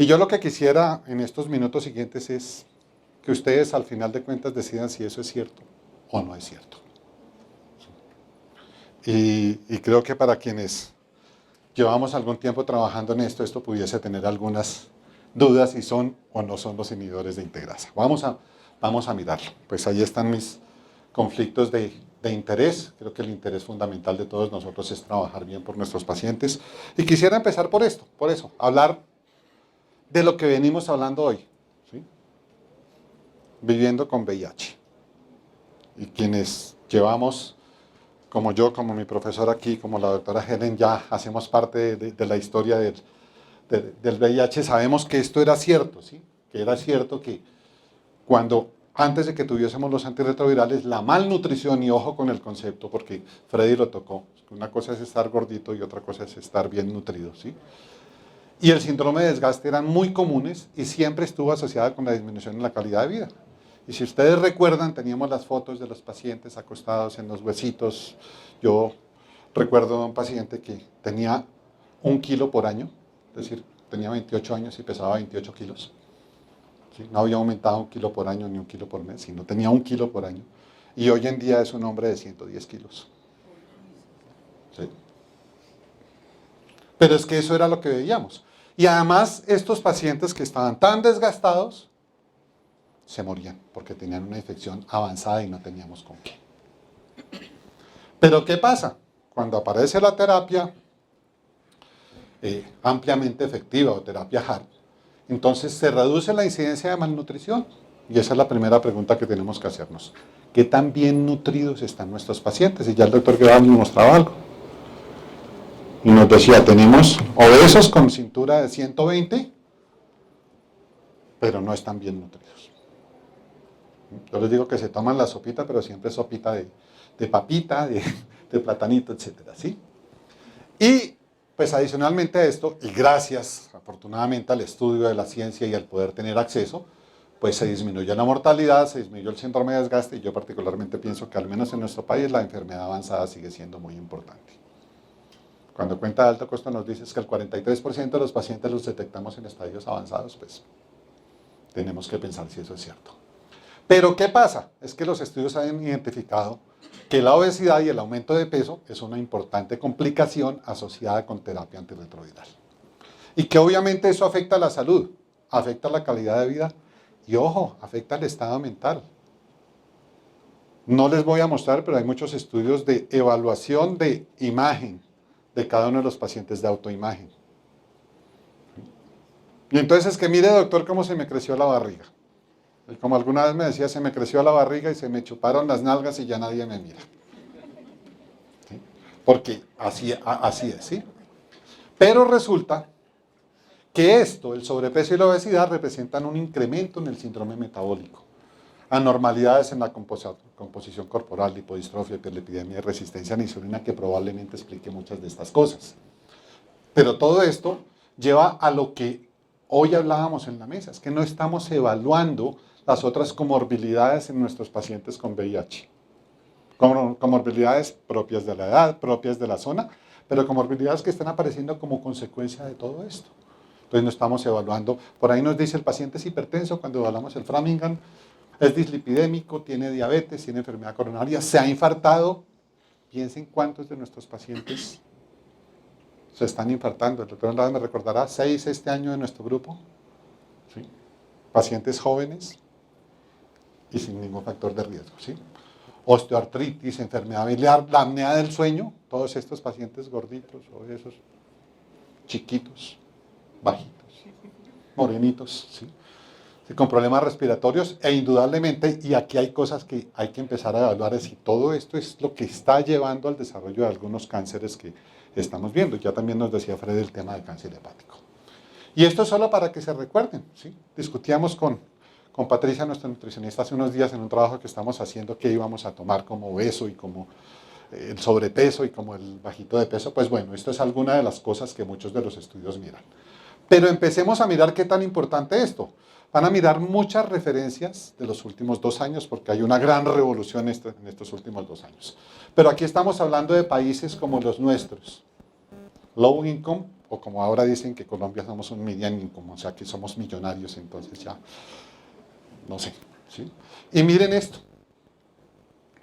yo lo que quisiera en estos minutos siguientes es que ustedes al final de cuentas decidan si eso es cierto o no es cierto. Y creo que para quienes llevamos algún tiempo trabajando en esto, esto pudiese tener algunas dudas si son o no son los inhibidores de integrasa. Vamos a mirarlo. Pues ahí están mis conflictos de interés. Creo que el interés fundamental de todos nosotros es trabajar bien por nuestros pacientes. Y quisiera empezar por esto, por eso, hablar de lo que venimos hablando hoy, ¿sí? Viviendo con VIH. Y quienes llevamos, como yo, como mi profesor aquí, como la doctora Helen, ya hacemos parte de la historia del VIH, sabemos que esto era cierto, ¿sí? Que era cierto que antes de que tuviésemos los antirretrovirales, la malnutrición, y ojo con el concepto, porque Freddy lo tocó, una cosa es estar gordito y otra cosa es estar bien nutrido, ¿sí? Y el síndrome de desgaste eran muy comunes y siempre estuvo asociada con la disminución en la calidad de vida. Y si ustedes recuerdan, teníamos las fotos de los pacientes acostados en los huesitos. Yo recuerdo a un paciente que tenía 1 kilo por año, es decir, tenía 28 años y pesaba 28 kilos. ¿Sí? No había aumentado 1 kilo por año ni 1 kilo por mes, sino tenía 1 kilo por año. Y hoy en día es un hombre de 110 kilos. ¿Sí? Pero es que eso era lo que veíamos. Y además, estos pacientes que estaban tan desgastados, se morían porque tenían una infección avanzada y no teníamos con qué. Pero ¿qué pasa? Cuando aparece la terapia ampliamente efectiva o terapia HARP, entonces se reduce la incidencia de malnutrición. Y esa es la primera pregunta que tenemos que hacernos. ¿Qué tan bien nutridos están nuestros pacientes? Y ya el doctor Guevara nos mostraba algo. Y nos decía, tenemos obesos con cintura de 120, pero no están bien nutridos. Yo les digo que se toman la sopita, pero siempre sopita de papita, de platanito, etcétera, ¿sí? Y pues adicionalmente a esto, y gracias afortunadamente al estudio de la ciencia y al poder tener acceso, pues se disminuyó la mortalidad, se disminuyó el síndrome de desgaste, y yo particularmente pienso que al menos en nuestro país la enfermedad avanzada sigue siendo muy importante. Cuando cuenta de alto costo nos dices que el 43% de los pacientes los detectamos en estadios avanzados, pues tenemos que pensar si eso es cierto. Pero ¿qué pasa? Es que los estudios han identificado que la obesidad y el aumento de peso es una importante complicación asociada con terapia antirretroviral. Y que obviamente eso afecta a la salud, afecta la calidad de vida y, ojo, afecta al estado mental. No les voy a mostrar, pero hay muchos estudios de evaluación de imagen de cada uno de los pacientes de autoimagen. Y entonces es que mire, doctor, cómo se me creció la barriga. Y como alguna vez me decía, se me creció la barriga y se me chuparon las nalgas y ya nadie me mira. ¿Sí? Porque así es, ¿sí? Pero resulta que esto, el sobrepeso y la obesidad, representan un incremento en el síndrome metabólico. Anormalidades en la composición corporal, lipodistrofia, hiperlipidemia y resistencia a la insulina, que probablemente explique muchas de estas cosas. Pero todo esto lleva a lo que hoy hablábamos en la mesa, es que no estamos evaluando las otras comorbilidades en nuestros pacientes con VIH. Comorbilidades propias de la edad, propias de la zona, pero comorbilidades que están apareciendo como consecuencia de todo esto. Entonces no estamos evaluando. Por ahí nos dice el paciente es hipertenso cuando evaluamos el Framingham, es dislipidémico, tiene diabetes, tiene enfermedad coronaria, se ha infartado. Piensen cuántos de nuestros pacientes se están infartando. El doctor Andrade me recordará 6 este año de nuestro grupo. ¿Sí? Pacientes jóvenes y sin ningún factor de riesgo. ¿Sí? Osteoartritis, enfermedad biliar, la apnea del sueño. Todos estos pacientes gorditos, obesos, chiquitos, bajitos, morenitos, ¿sí? Con problemas respiratorios e indudablemente, y aquí hay cosas que hay que empezar a evaluar, es si todo esto es lo que está llevando al desarrollo de algunos cánceres que estamos viendo. Ya también nos decía Fred el tema del cáncer hepático. Y esto es solo para que se recuerden, ¿sí? Discutíamos con Patricia, nuestra nutricionista, hace unos días en un trabajo que estamos haciendo, que íbamos a tomar como obeso y como el sobrepeso y como el bajito de peso. Pues bueno, esto es alguna de las cosas que muchos de los estudios miran. Pero empecemos a mirar qué tan importante es esto. Van a mirar muchas referencias de los últimos 2 años, porque hay una gran revolución en estos últimos 2 años. Pero aquí estamos hablando de países como los nuestros. Low income, o como ahora dicen que Colombia somos un median income, o sea que somos millonarios, entonces ya, no sé. ¿Sí? Y miren esto,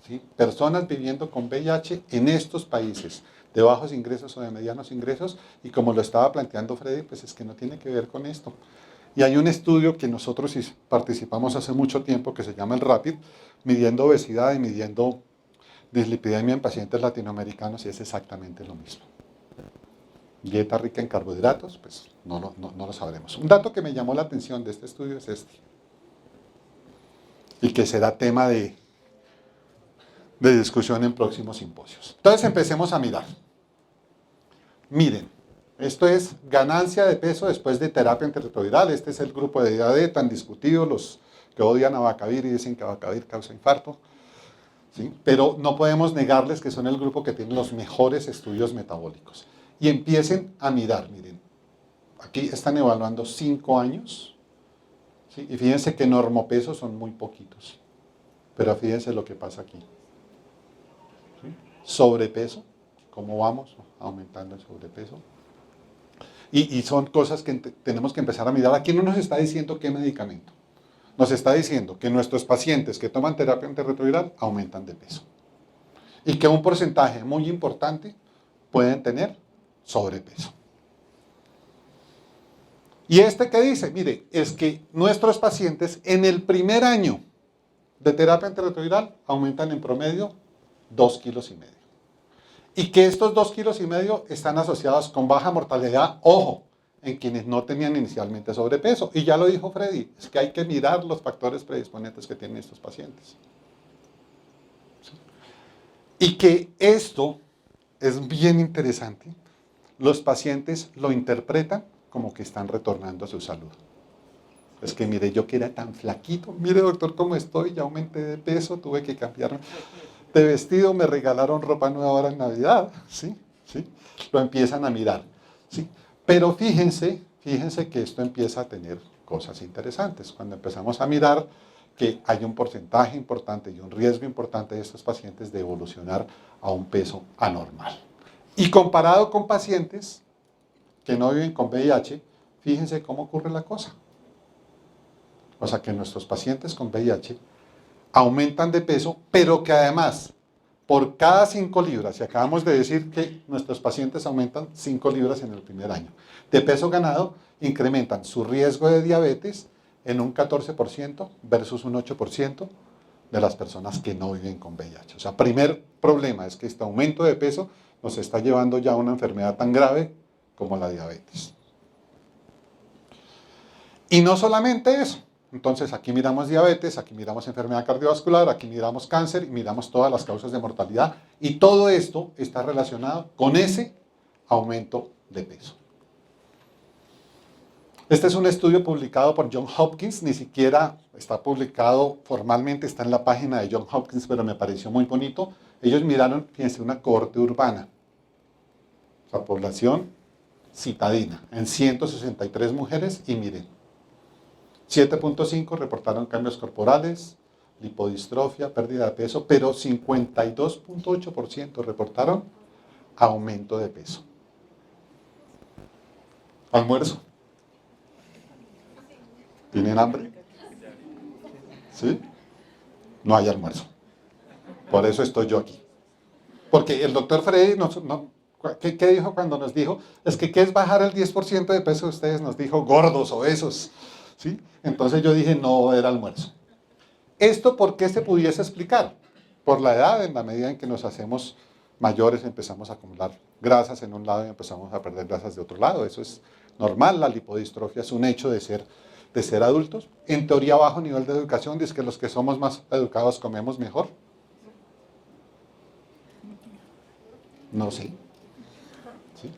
¿sí? Personas viviendo con VIH en estos países, de bajos ingresos o de medianos ingresos, y como lo estaba planteando Freddy, pues es que no tiene que ver con esto. Y hay un estudio que nosotros participamos hace mucho tiempo que se llama el RAPID, midiendo obesidad y midiendo dislipidemia en pacientes latinoamericanos y es exactamente lo mismo. Dieta rica en carbohidratos, pues no lo sabremos. Un dato que me llamó la atención de este estudio es este, y que será tema de discusión en próximos simposios. Entonces empecemos a mirar. Miren, esto es ganancia de peso después de terapia antirretroviral. Este es el grupo de DAD tan discutido, los que odian a Abacavir y dicen que Abacavir causa infarto. ¿Sí? Pero no podemos negarles que son el grupo que tiene los mejores estudios metabólicos. Y empiecen a mirar, miren, aquí están evaluando 5 años, ¿sí? Y fíjense que normopeso son muy poquitos, pero fíjense lo que pasa aquí. ¿Sí? Sobrepeso, ¿cómo vamos aumentando el sobrepeso? Y son cosas que tenemos que empezar a mirar. Aquí no nos está diciendo qué medicamento. Nos está diciendo que nuestros pacientes que toman terapia antirretroviral aumentan de peso. Y que un porcentaje muy importante pueden tener sobrepeso. ¿Y este qué dice? Mire, es que nuestros pacientes en el primer año de terapia antirretroviral aumentan en promedio 2,5 kilos. Y que estos 2,5 kilos están asociados con baja mortalidad, ojo, en quienes no tenían inicialmente sobrepeso. Y ya lo dijo Freddy, es que hay que mirar los factores predisponentes que tienen estos pacientes. ¿Sí? Y que esto es bien interesante. Los pacientes lo interpretan como que están retornando a su salud. Es que mire, yo que era tan flaquito, mire doctor cómo estoy, ya aumenté de peso, tuve que cambiarme de vestido, me regalaron ropa nueva ahora en Navidad, ¿sí? ¿Sí? Lo empiezan a mirar, ¿sí? Pero fíjense que esto empieza a tener cosas interesantes. Cuando empezamos a mirar que hay un porcentaje importante y un riesgo importante de estos pacientes de evolucionar a un peso anormal. Y comparado con pacientes que no viven con VIH, fíjense cómo ocurre la cosa. O sea que nuestros pacientes con VIH aumentan de peso, pero que además, por cada 5 libras, y acabamos de decir que nuestros pacientes aumentan 5 libras en el primer año, de peso ganado, incrementan su riesgo de diabetes en un 14% versus un 8% de las personas que no viven con VIH. O sea, primer problema es que este aumento de peso nos está llevando ya a una enfermedad tan grave como la diabetes. Y no solamente eso. Entonces aquí miramos diabetes, aquí miramos enfermedad cardiovascular, aquí miramos cáncer y miramos todas las causas de mortalidad. Y todo esto está relacionado con ese aumento de peso. Este es un estudio publicado por Johns Hopkins, ni siquiera está publicado formalmente, está en la página de Johns Hopkins, pero me pareció muy bonito. Ellos miraron, fíjense, una cohorte urbana, la población citadina, en 163 mujeres y miren, 7.5 reportaron cambios corporales, lipodistrofia, pérdida de peso, pero 52.8% reportaron aumento de peso. Almuerzo. ¿Tienen hambre? ¿Sí? No hay almuerzo. Por eso estoy yo aquí. Porque el doctor Freddy, ¿qué dijo cuando nos dijo? Es que ¿qué es bajar el 10% de peso? Ustedes nos dijo gordos, obesos. ¿Sí? Entonces yo dije, no era almuerzo. ¿Esto por qué se pudiese explicar? Por la edad, en la medida en que nos hacemos mayores, empezamos a acumular grasas en un lado y empezamos a perder grasas de otro lado. Eso es normal, la lipodistrofia es un hecho de ser adultos. En teoría, bajo nivel de educación, dice que los que somos más educados comemos mejor. No sé. ¿Sí?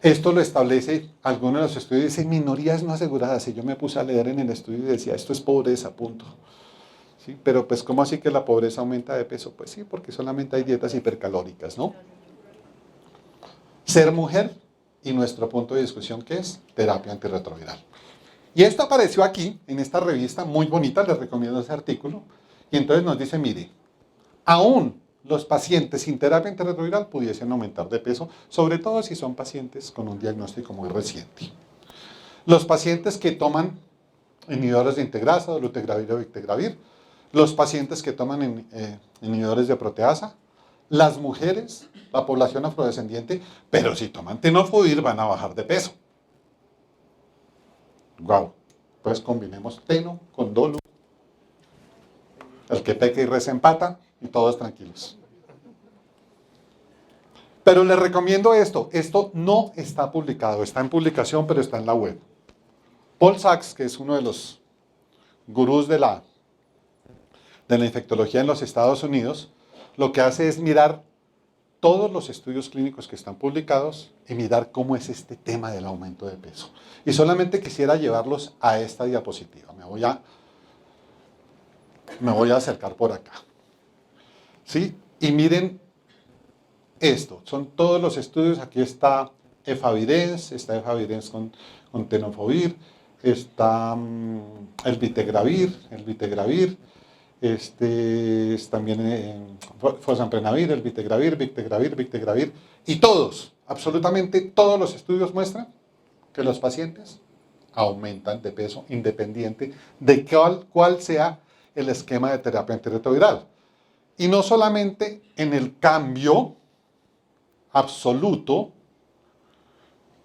Esto lo establece algunos de los estudios, dice minorías no aseguradas. Y yo me puse a leer en el estudio y decía, esto es pobreza, punto. ¿Sí? Pero pues, ¿cómo así que la pobreza aumenta de peso? Pues sí, porque solamente hay dietas hipercalóricas, ¿no? Ser mujer y nuestro punto de discusión, ¿qué es? Terapia antirretroviral. Y esto apareció aquí, en esta revista, muy bonita, les recomiendo ese artículo. Y entonces nos dice, mire, aún los pacientes sin terapia antirretroviral pudiesen aumentar de peso, sobre todo si son pacientes con un diagnóstico muy reciente. Los pacientes que toman inhibidores de integrasa, dolutegravir o bictegravir, los pacientes que toman inhibidores de proteasa, las mujeres, la población afrodescendiente, pero si toman tenofovir van a bajar de peso. Wow, pues combinemos teno con dolu, el que peca y reza empata y todos tranquilos. Pero les recomiendo esto no está publicado, está en publicación, pero está en la web. Paul Sachs, que es uno de los gurús de la infectología en los Estados Unidos, lo que hace es mirar todos los estudios clínicos que están publicados y mirar cómo es este tema del aumento de peso. Y solamente quisiera llevarlos a esta diapositiva. Me voy a acercar por acá. ¿Sí? Y miren esto. Son todos los estudios. Aquí está efavirenz, con tenofovir, está el vitegravir, es también fosemprenavir, el vitegravir, y todos, absolutamente todos los estudios muestran que los pacientes aumentan de peso independiente de cuál sea el esquema de terapia antirretroviral. Y no solamente en el cambio absoluto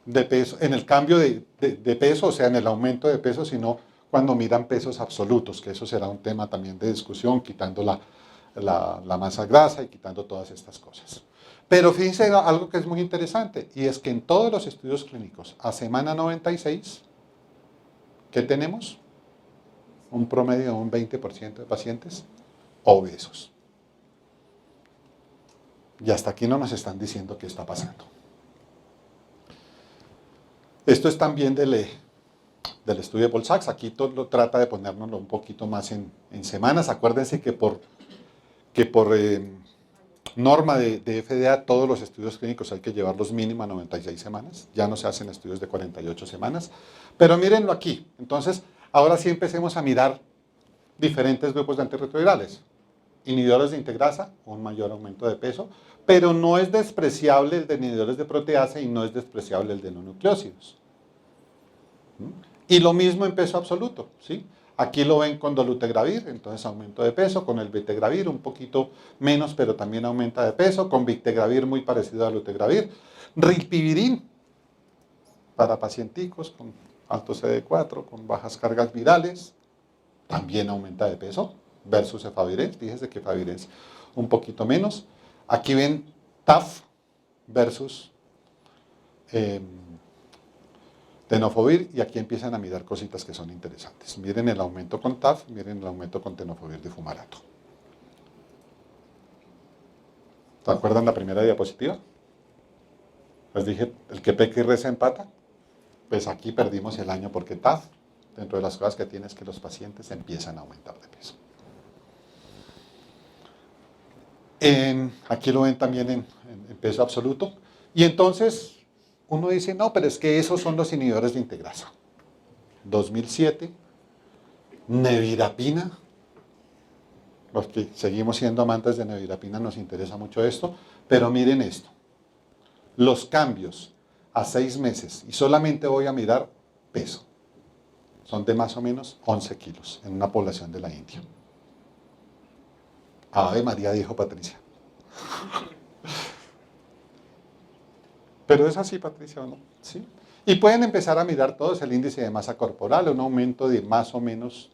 de peso, en el cambio de peso, o sea, en el aumento de peso, sino cuando miran pesos absolutos, que eso será un tema también de discusión, quitando la masa grasa y quitando todas estas cosas. Pero fíjense algo que es muy interesante, y es que en todos los estudios clínicos, a semana 96, ¿qué tenemos? Un promedio de un 20% de pacientes obesos. Y hasta aquí no nos están diciendo qué está pasando. Esto es también del estudio de Paul Sachs. Aquí todo trata de ponérnoslo un poquito más en semanas. Acuérdense que por norma de FDA, todos los estudios clínicos hay que llevarlos mínimo a 96 semanas. Ya no se hacen estudios de 48 semanas. Pero mírenlo aquí. Entonces, ahora sí empecemos a mirar diferentes grupos de antirretrovirales. Inhibidores de integrasa, un mayor aumento de peso, pero no es despreciable el de inhibidores de proteasa y no es despreciable el de no nucleósidos. Y lo mismo en peso absoluto, ¿sí? Aquí lo ven con dolutegravir, entonces aumento de peso, con el vitegravir un poquito menos, pero también aumenta de peso, con vitegravir muy parecido a dolutegravir. Rilpivirine, para pacienticos con alto CD4, con bajas cargas virales, también aumenta de peso, versus efavirenz, fíjense que efavirenz un poquito menos. Aquí ven TAF versus tenofovir, y aquí empiezan a mirar cositas que son interesantes. Miren el aumento con TAF, miren el aumento con tenofovir de fumarato. ¿Se acuerdan la primera diapositiva? Les dije, el que peca y reza empata. Pues aquí perdimos el año porque TAF, dentro de las cosas que tiene, es que los pacientes empiezan a aumentar de peso. Aquí lo ven también en peso absoluto. Y entonces uno dice, no, pero es que esos son los inhibidores de integrasa. 2007, nevirapina. Los que seguimos siendo amantes de nevirapina nos interesa mucho esto. Pero miren esto. Los cambios a 6 meses, y solamente voy a mirar peso, son de más o menos 11 kilos en una población de la India. Ave María, dijo Patricia. Pero es así, Patricia, ¿o no? ¿Sí? Y pueden empezar a mirar todos el índice de masa corporal, un aumento de más o menos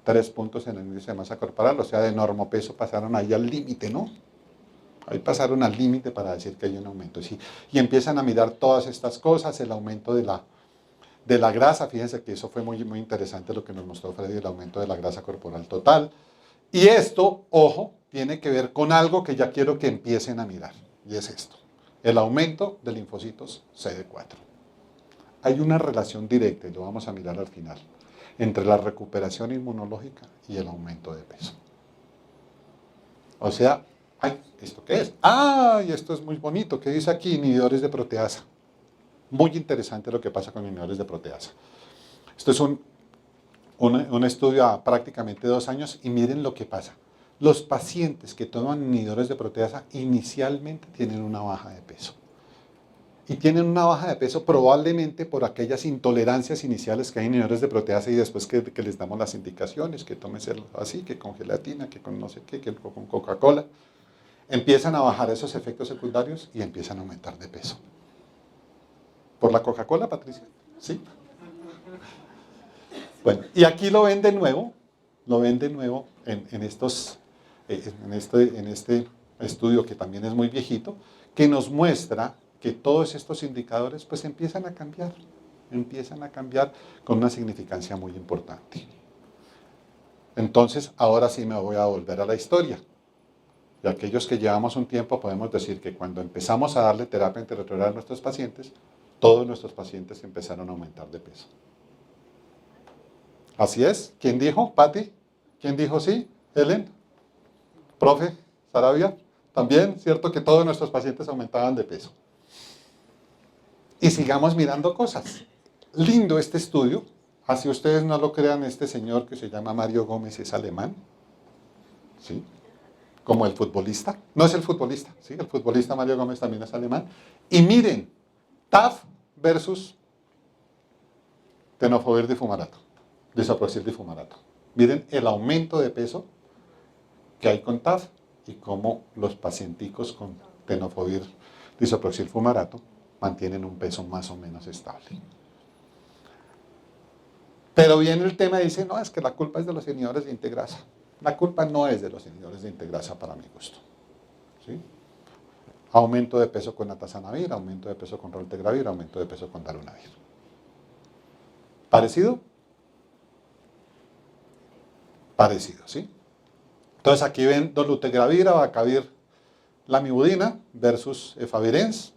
3 puntos en el índice de masa corporal, o sea, de normopeso pasaron ahí al límite, ¿no? Ahí pasaron al límite para decir que hay un aumento, ¿sí? Y empiezan a mirar todas estas cosas, el aumento de la grasa, fíjense que eso fue muy, muy interesante lo que nos mostró Freddy, el aumento de la grasa corporal total. Y esto, ojo, tiene que ver con algo que ya quiero que empiecen a mirar, y es esto, el aumento de linfocitos CD4. Hay una relación directa, y lo vamos a mirar al final, entre la recuperación inmunológica y el aumento de peso. O sea, ay, ¿esto qué es? ¡Ay, esto es muy bonito! ¿Qué dice aquí? Inhibidores de proteasa. Muy interesante lo que pasa con inhibidores de proteasa. Esto es un estudio a prácticamente 2 años y miren lo que pasa. Los pacientes que toman inhibidores de proteasa inicialmente tienen una baja de peso. Y tienen una baja de peso probablemente por aquellas intolerancias iniciales que hay en inhibidores de proteasa y después que les damos las indicaciones, que tómense así, que con gelatina, que con no sé qué, que con Coca-Cola. Empiezan a bajar esos efectos secundarios y empiezan a aumentar de peso. ¿Por la Coca-Cola, Patricia? ¿Sí? Bueno, y aquí lo ven de nuevo en este estudio que también es muy viejito, que nos muestra que todos estos indicadores pues empiezan a cambiar con una significancia muy importante. Entonces, ahora sí me voy a volver a la historia. Y aquellos que llevamos un tiempo podemos decir que cuando empezamos a darle terapia intraocular a nuestros pacientes, todos nuestros pacientes empezaron a aumentar de peso. Así es. ¿Quién dijo? ¿Patti? ¿Quién dijo sí? ¿Helen? ¿Profe? ¿Sarabia? También, ¿cierto? Que todos nuestros pacientes aumentaban de peso. Y sigamos mirando cosas. Lindo este estudio. Así ustedes no lo crean, este señor que se llama Mario Gómez es alemán. ¿Sí? Como el futbolista. No es el futbolista, ¿sí? El futbolista Mario Gómez también es alemán. Y miren, TAF versus tenofovir difumarato, disoproxil difumarato. Miren el aumento de peso que hay con TAF y cómo los pacienticos con tenofovir disoproxil fumarato mantienen un peso más o menos estable. Pero viene el tema y dice, no, es que la culpa es de los inhibidores de integrasa. La culpa no es de los inhibidores de integrasa para mi gusto. ¿Sí? Aumento de peso con atazanavir, aumento de peso con rolutegravir, aumento de peso con darunavir. ¿Parecido? Parecido, ¿sí? Entonces aquí ven dolutegravir, abacavir, lamivudina versus efavirenz.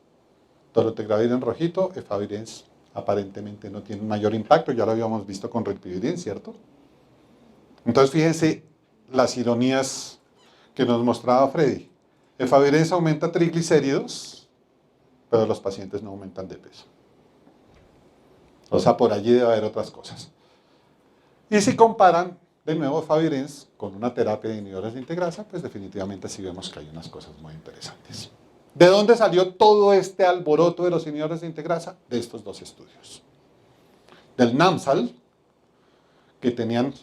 Dolutegravir en rojito, efavirenz aparentemente no tiene mayor impacto, ya lo habíamos visto con rilpivirine, ¿cierto? Entonces fíjense las ironías que nos mostraba Freddy. Efavirenz aumenta triglicéridos, pero los pacientes no aumentan de peso. O sea, por allí debe haber otras cosas. Y si comparan de nuevo efavirenz con una terapia de inhibidores de integrasa, pues definitivamente sí vemos que hay unas cosas muy interesantes. ¿De dónde salió todo este alboroto de los inhibidores de integrasa? De estos dos estudios. Del NAMSAL, que tenían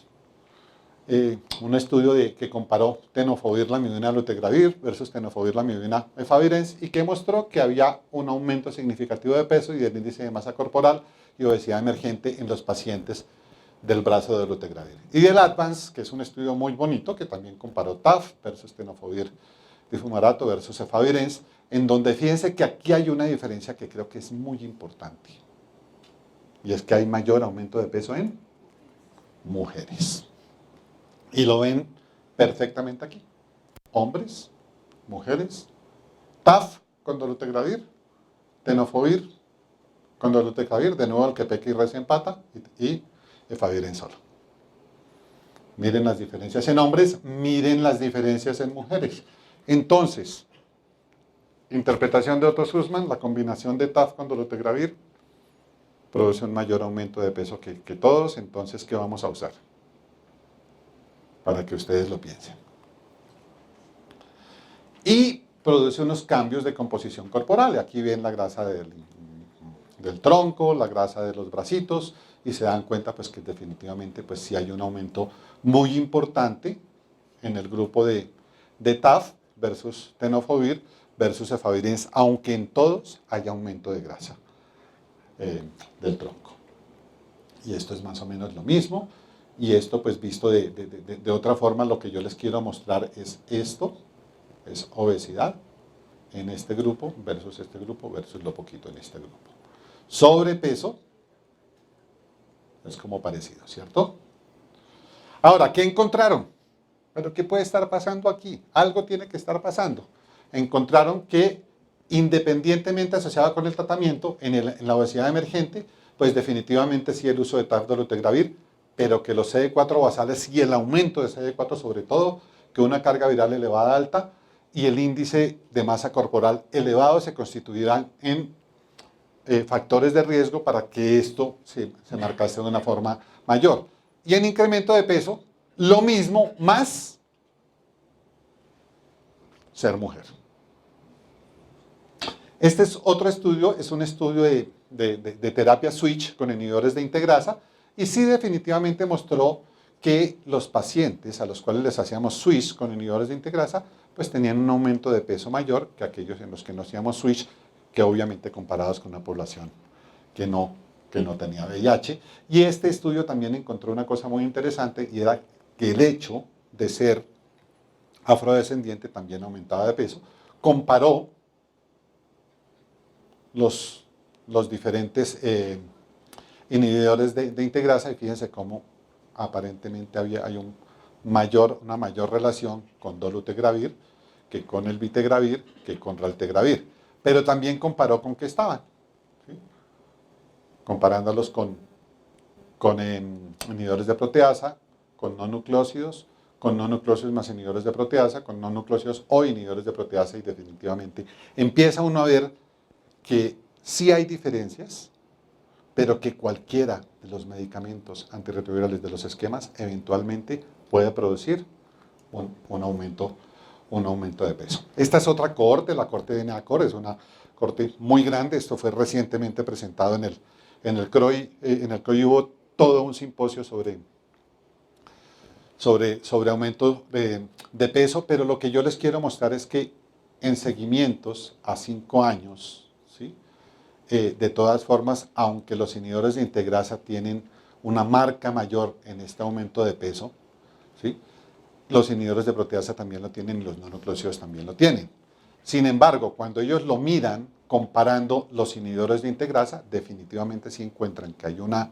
un estudio que comparó tenofovir lamivudina dolutegravir versus tenofovir lamivudina efavirenz y que mostró que había un aumento significativo de peso y del índice de masa corporal y obesidad emergente en los pacientes del brazo de dolutegravir. Y del ADVANCE, que es un estudio muy bonito, que también comparó TAF versus tenofovir difumarato versus efavirenz, en donde fíjense que aquí hay una diferencia que creo que es muy importante. Y es que hay mayor aumento de peso en mujeres. Y lo ven perfectamente aquí. Hombres, mujeres, TAF con dolutegravir, tenofovir con dolutegravir, de nuevo el que peca y reza empata, y efavirenz solo. Miren las diferencias en hombres, miren las diferencias en mujeres. Entonces, interpretación de Otto Sussman, la combinación de TAF con dolutegravir produce un mayor aumento de peso que todos, entonces, ¿qué vamos a usar? Para que ustedes lo piensen. Y produce unos cambios de composición corporal. Aquí ven la grasa del tronco, la grasa de los bracitos, y se dan cuenta pues, que definitivamente pues, sí hay un aumento muy importante en el grupo de TAF versus tenofovir versus efavirenz, aunque en todos haya aumento de grasa del tronco. Y esto es más o menos lo mismo. Y esto, pues visto de otra forma, lo que yo les quiero mostrar es esto, es obesidad en este grupo versus lo poquito en este grupo. Sobrepeso es como parecido, ¿cierto? Ahora, ¿qué encontraron? ¿Pero qué puede estar pasando aquí? Algo tiene que estar pasando. Encontraron que independientemente asociado con el tratamiento, en la obesidad emergente, pues definitivamente sí el uso de TAF dolutegravir, pero que los CD4 basales y el aumento de CD4 sobre todo, que una carga viral elevada alta y el índice de masa corporal elevado se constituirán en factores de riesgo para que esto se marcase de una forma mayor. Y en incremento de peso, lo mismo más ser mujer. Este es otro estudio, es un estudio de terapia switch con inhibidores de integrasa y sí definitivamente mostró que los pacientes a los cuales les hacíamos switch con inhibidores de integrasa pues tenían un aumento de peso mayor que aquellos en los que no hacíamos switch, que obviamente comparados con una población que no tenía VIH. Y este estudio también encontró una cosa muy interesante y era que el hecho de ser afrodescendiente también aumentaba de peso. Comparó los diferentes inhibidores de integrasa y fíjense cómo aparentemente hay una mayor relación con dolutegravir que con el vitegravir que con raltegravir. Pero también comparó con qué estaban, ¿sí? Comparándolos con inhibidores de proteasa, con no nucleócidos más inhibidores de proteasa, con no nucleócidos o inhibidores de proteasa y definitivamente empieza uno a ver que sí hay diferencias, pero que cualquiera de los medicamentos antirretrovirales de los esquemas eventualmente puede producir un aumento de peso. Esta es otra cohorte, la cohorte de NACOR, es una cohorte muy grande, esto fue recientemente presentado en el CROI, hubo todo un simposio sobre aumento de peso, pero lo que yo les quiero mostrar es que en seguimientos a 5 años, ¿sí? De todas formas, aunque los inhibidores de integrasa tienen una marca mayor en este aumento de peso, ¿sí? Los inhibidores de proteasa también lo tienen y los no nucleócidos también lo tienen. Sin embargo, cuando ellos lo miran comparando los inhibidores de integrasa, definitivamente sí encuentran que hay una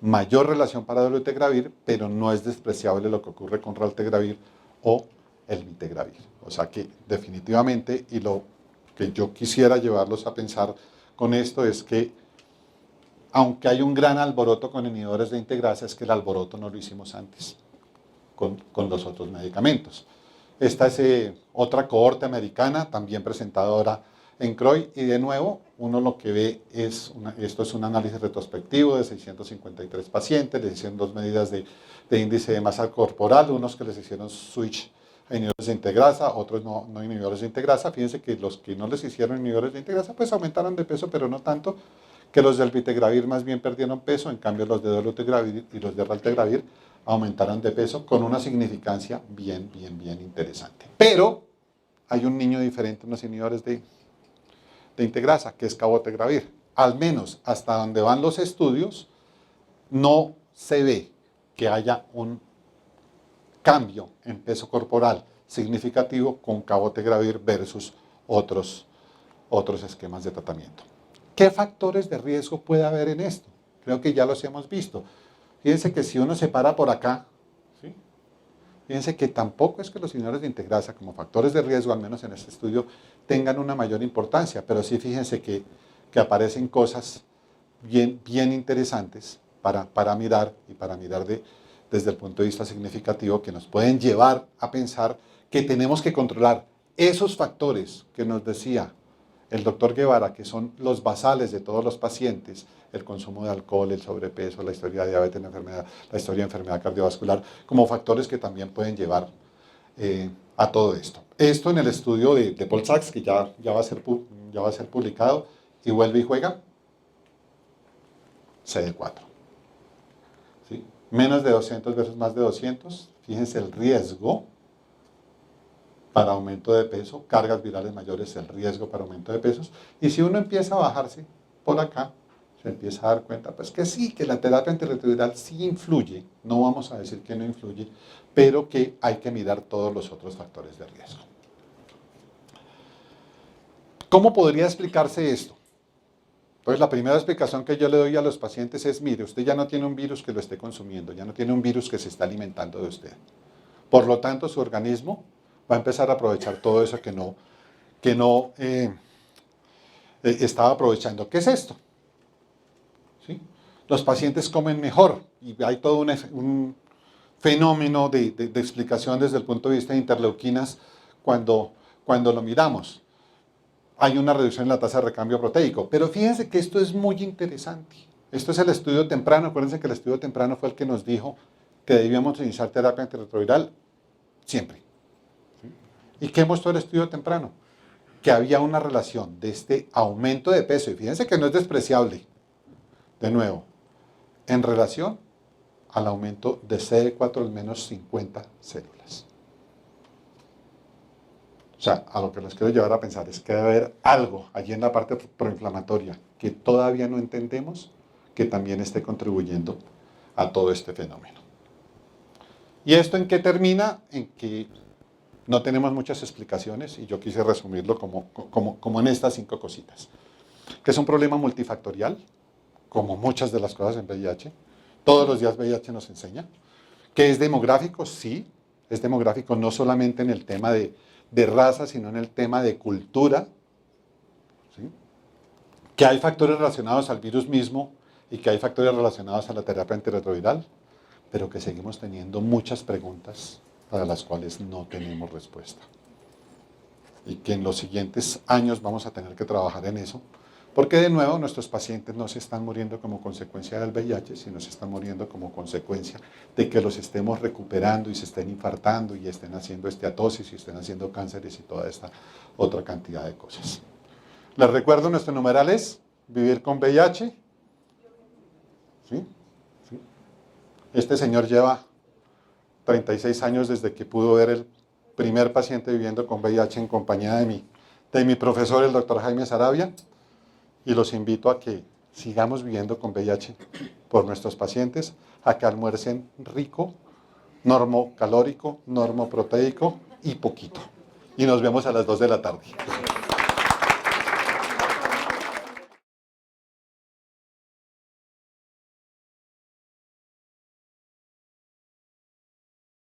mayor relación para dolutegravir, pero no es despreciable lo que ocurre con raltegravir o el vitegravir. O sea que definitivamente, y lo que yo quisiera llevarlos a pensar con esto es que, aunque hay un gran alboroto con inhibidores de integrasa, es que el alboroto no lo hicimos antes con los otros medicamentos. Esta es otra cohorte americana, también presentada ahora en CROI, y de nuevo, uno lo que ve es, esto es un análisis retrospectivo de 653 pacientes, les hicieron 2 medidas de índice de masa corporal, unos que les hicieron switch a inhibidores de integrasa, otros no inhibidores de integrasa. Fíjense que los que no les hicieron inhibidores de integrasa, pues aumentaron de peso, pero no tanto, que los del vitegravir más bien perdieron peso, en cambio los de dolutegravir y los de raltegravir aumentaron de peso con una significancia bien interesante. Pero hay un niño diferente en los inhibidores de integrasa, que es cabotegravir. Al menos hasta donde van los estudios, no se ve que haya un cambio en peso corporal significativo con cabotegravir versus otros esquemas de tratamiento. ¿Qué factores de riesgo puede haber en esto? Creo que ya los hemos visto. Fíjense que si uno se para por acá, ¿sí? Fíjense que tampoco es que los inhibidores de integrasa como factores de riesgo, al menos en este estudio, tengan una mayor importancia, pero sí fíjense que aparecen cosas bien interesantes para mirar y para mirar desde el punto de vista significativo, que nos pueden llevar a pensar que tenemos que controlar esos factores que nos decía el doctor Guevara, que son los basales de todos los pacientes: el consumo de alcohol, el sobrepeso, la historia de diabetes, la historia de enfermedad cardiovascular, como factores que también pueden llevar a todo esto. Esto en el estudio de Paul Sachs, que ya va a ser publicado, y vuelve y juega CD4. ¿Sí? Menos de 200 versus más de 200, fíjense el riesgo para aumento de peso, cargas virales mayores, el riesgo para aumento de pesos. Y si uno empieza a bajarse por acá, se empieza a dar cuenta, pues que sí, que la terapia antirretroviral sí influye, no vamos a decir que no influye, pero que hay que mirar todos los otros factores de riesgo. ¿Cómo podría explicarse esto? Pues la primera explicación que yo le doy a los pacientes es: mire, usted ya no tiene un virus que lo esté consumiendo, ya no tiene un virus que se está alimentando de usted. Por lo tanto, su organismo va a empezar a aprovechar todo eso que no estaba aprovechando. ¿Qué es esto? ¿Sí? Los pacientes comen mejor y hay todo un fenómeno de explicación desde el punto de vista de interleuquinas cuando lo miramos. Hay una reducción en la tasa de recambio proteico, pero fíjense que esto es muy interesante. Esto es el estudio temprano. Acuérdense que el estudio temprano fue el que nos dijo que debíamos iniciar terapia antirretroviral siempre. ¿Y qué mostró el estudio temprano? Que había una relación de este aumento de peso, y fíjense que no es despreciable, de nuevo, en relación al aumento de CD4 al menos 50 células. O sea, a lo que les quiero llevar a pensar es que debe haber algo allí en la parte proinflamatoria que todavía no entendemos que también esté contribuyendo a todo este fenómeno. ¿Y esto en qué termina? En que no tenemos muchas explicaciones y yo quise resumirlo como en estas 5 cositas. Que es un problema multifactorial, como muchas de las cosas en VIH. Todos los días VIH nos enseña. Que es demográfico, sí. Es demográfico no solamente en el tema de raza, sino en el tema de cultura. ¿Sí? Que hay factores relacionados al virus mismo y que hay factores relacionados a la terapia antirretroviral, pero que seguimos teniendo muchas preguntas para las cuales no tenemos respuesta. Y que en los siguientes años vamos a tener que trabajar en eso, porque de nuevo nuestros pacientes no se están muriendo como consecuencia del VIH, sino se están muriendo como consecuencia de que los estemos recuperando y se estén infartando y estén haciendo esteatosis y estén haciendo cánceres y toda esta otra cantidad de cosas. Les recuerdo, nuestro numeral es vivir con VIH. ¿Sí? ¿Sí? Este señor lleva 36 años desde que pudo ver el primer paciente viviendo con VIH en compañía de mi profesor, el doctor Jaime Sarabia, y los invito a que sigamos viviendo con VIH por nuestros pacientes, a que almuercen rico, normocalórico, normoproteico y poquito. Y nos vemos a las 2 de la tarde.